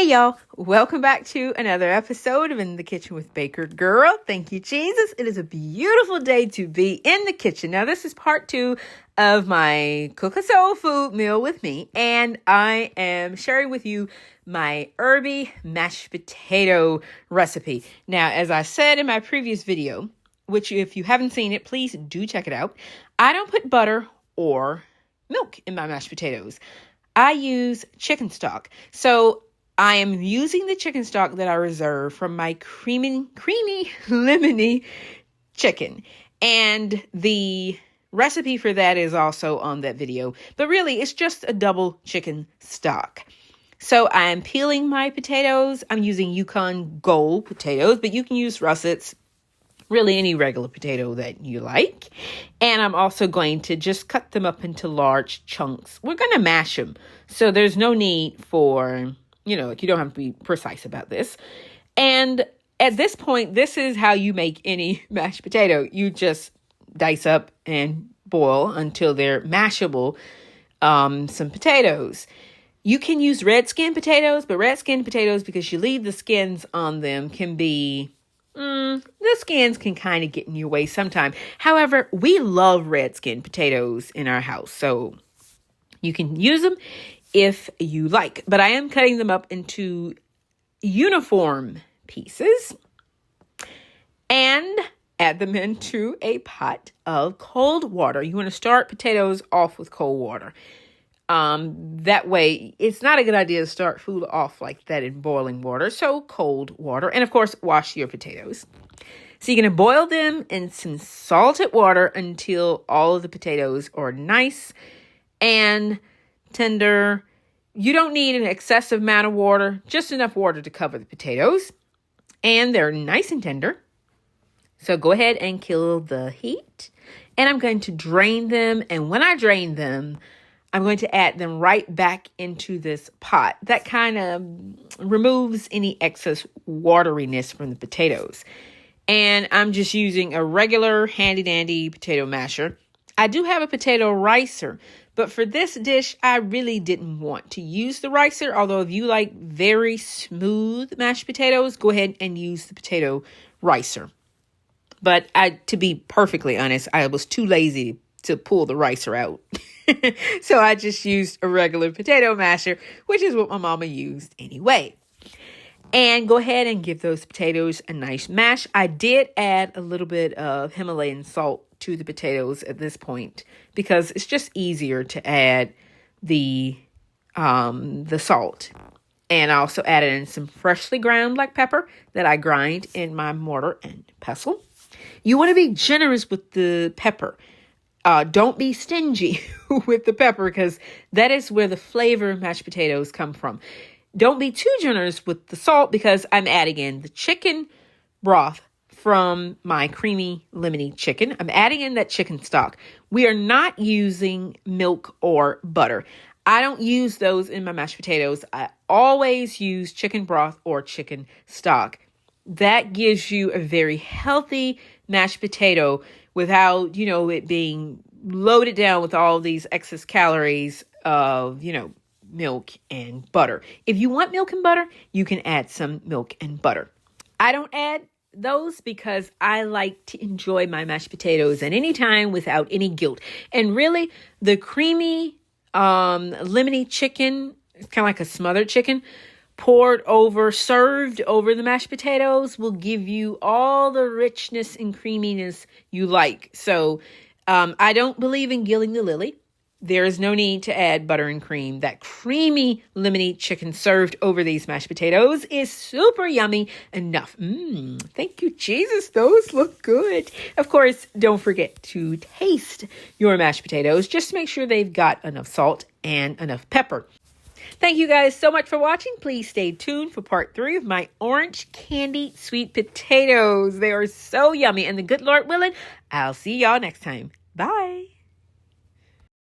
Hey y'all, welcome back to another episode of In the Kitchen with Baker Girl. Thank you, Jesus. It is a beautiful day to be in the kitchen. Now, this is part 2 of my Cook a Soul Food meal with me, and I am sharing with you my herby mashed potato recipe. Now, as I said in my previous video, which if you haven't seen it, please do check it out. I don't put butter or milk in my mashed potatoes. I use chicken stock. So I am using the chicken stock that I reserved from my creamy, lemony chicken. And the recipe for that is also on that video. But really, it's just a double chicken stock. So I'm peeling my potatoes. I'm using Yukon Gold potatoes, but you can use russets, really any regular potato that you like. And I'm also going to just cut them up into large chunks. We're going to mash them. So there's no need for, you don't have to be precise about this. And at this point, this is how you make any mashed potato. You just dice up and boil until they're mashable, some potatoes. You can use red skin potatoes, but red skin potatoes, because you leave the skins on them, can be, the skins can kind of get in your way sometime. However, we love red skin potatoes in our house, so you can use them if you like. But I am cutting them up into uniform pieces and add them into a pot of cold water. You want to start potatoes off with cold water. That way, it's not a good idea to start food off like that in boiling water. So cold water. And of course, wash your potatoes. So you're going to boil them in some salted water until all of the potatoes are nice and tender. You don't need an excessive amount of water, just enough water to cover the potatoes. And they're nice and tender. So go ahead and kill the heat. And I'm going to drain them. And when I drain them, I'm going to add them right back into this pot. That kind of removes any excess wateriness from the potatoes. And I'm just using a regular handy-dandy potato masher. I do have a potato ricer, but for this dish, I really didn't want to use the ricer. Although if you like very smooth mashed potatoes, go ahead and use the potato ricer. But to be perfectly honest, I was too lazy to pull the ricer out. So I just used a regular potato masher, which is what my mama used anyway. And go ahead and give those potatoes a nice mash. I did add a little bit of Himalayan salt to the potatoes at this point because it's just easier to add the salt. And I also added in some freshly ground black pepper that I grind in my mortar and pestle. You want to be generous with the pepper. Don't be stingy with the pepper because that is where the flavor of mashed potatoes come from. Don't be too generous with the salt because I'm adding in the chicken broth from my creamy lemony chicken. I'm adding in that chicken stock. We are not using milk or butter. I don't use those in my mashed potatoes. I always use chicken broth or chicken stock. That gives you a very healthy mashed potato without, it being loaded down with all these excess calories of, milk and butter. If you want milk and butter, you can add some milk and butter. I don't add those because I like to enjoy my mashed potatoes at any time without any guilt. And really, the creamy lemony chicken, it's kind of like a smothered chicken, served over the mashed potatoes will give you all the richness and creaminess you like. So I don't believe in gilling the lily. There is no need to add butter and cream. That creamy lemony chicken served over these mashed potatoes is super yummy enough. Thank you, Jesus. Those look good. Of course, don't forget to taste your mashed potatoes. Just make sure they've got enough salt and enough pepper. Thank you guys so much for watching. Please stay tuned for part 3 of my orange candy sweet potatoes. They are so yummy. And the good Lord willing, I'll see y'all next time. Bye.